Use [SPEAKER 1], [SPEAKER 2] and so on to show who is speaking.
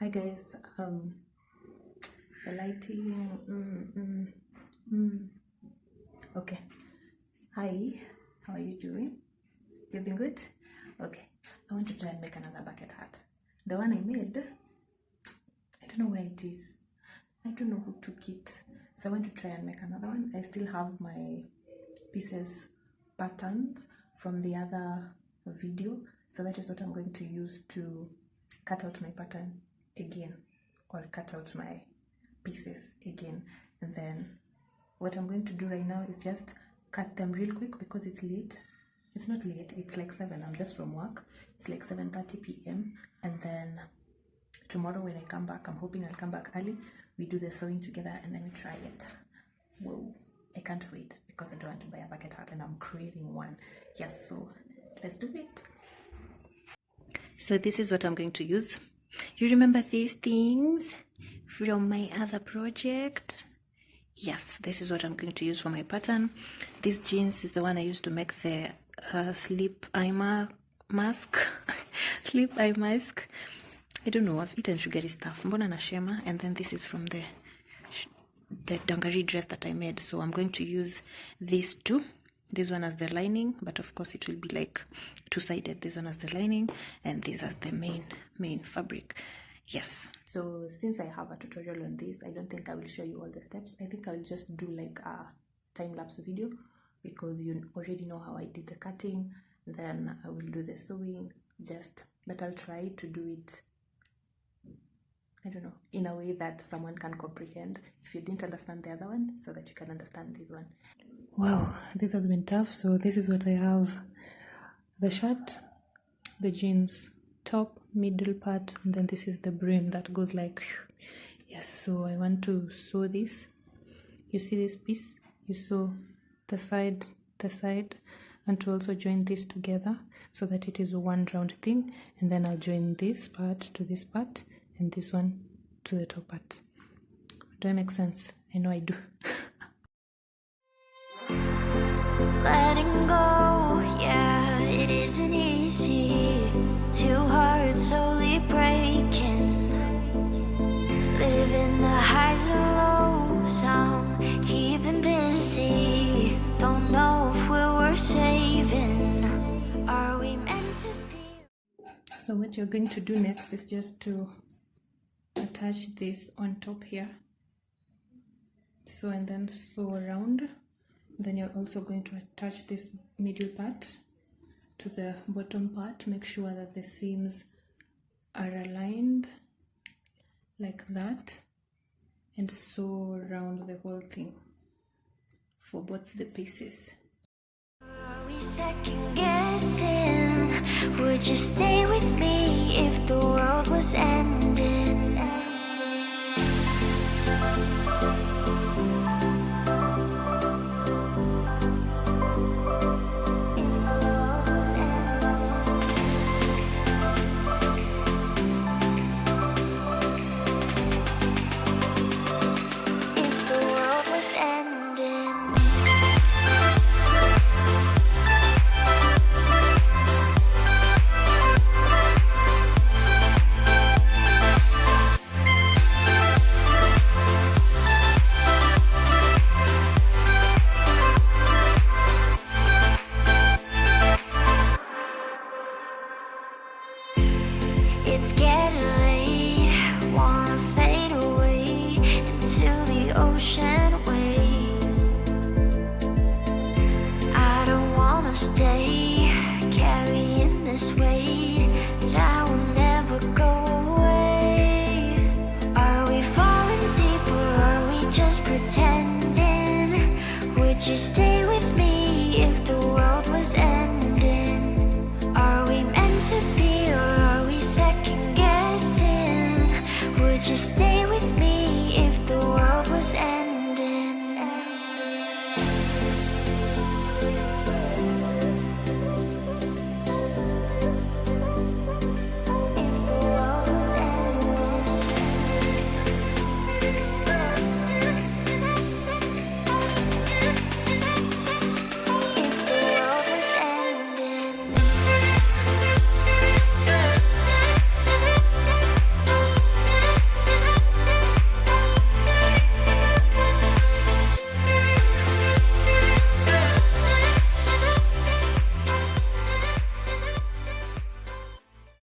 [SPEAKER 1] Hi guys, the lighting, okay. Hi, how are you doing? You been good? Okay, I want to try and make another bucket hat. The one I made, I don't know where it is. I don't know who took it. So I want to try and make another one. I still have my pieces patterns from the other video. So that is what I'm going to use to cut out my pattern again, or cut out my pieces again. And then what I'm going to do right now is just cut them real quick because it's late. It's not late, it's like 7. I'm just from work. It's like 7:30 p.m. And then tomorrow when I come back, I'm hoping I'll come back early. We do the sewing together and then we try it. Whoa, I can't wait because I don't want to buy a bucket hat and I'm craving one. Yes, so let's do it. So this is what I'm going to use. You remember these things from my other project? Yes, this is what I'm going to use for my pattern. This jeans is the one I used to make the sleep eye mask. Sleep eye mask. I don't know, I've eaten sugary stuff. Mbona na shema. And then this is from the dungaree dress that I made. So I'm going to use these two. This one as the lining, but of course it will be like two-sided. This one as the lining and this as the main fabric. Yes. So since I have a tutorial on this, I don't think I will show you all the steps. I think I will just do like a time-lapse video because you already know how I did the cutting. Then I will do the sewing, but I'll try to do it, I don't know, in a way that someone can comprehend if you didn't understand the other one, so that you can understand this one. Wow, this has been tough. So this is what I have: the shirt, the jeans top, middle part, and then this is the brim that goes like, yes. So I want to sew this. You see this piece? You sew the side, and to also join this together so that it is one round thing. And then I'll join this part to this part and this one to the top part. Do I make sense? I know I do.
[SPEAKER 2] Letting go, yeah, it isn't easy. Two hearts slowly breaking, living the highs and lows. I'm keeping busy. Don't know if we're worth saving. Are we meant to be?
[SPEAKER 1] So what you're going to do next is just to attach this on top here. So and then sew around. Then you're also going to attach this middle part to the bottom part. Make sure that the seams are aligned like that and sew around the whole thing for both the pieces.
[SPEAKER 2] Are we second guessing? Would you stay with me if the world was ending? It's getting late, wanna fade away into the ocean waves. I don't wanna stay carrying this weight that will never go away. Are we falling deeper, are we just pretending? Would you stay with me if the world was ending? Are we meant to be, or are we second guessing? Would you stay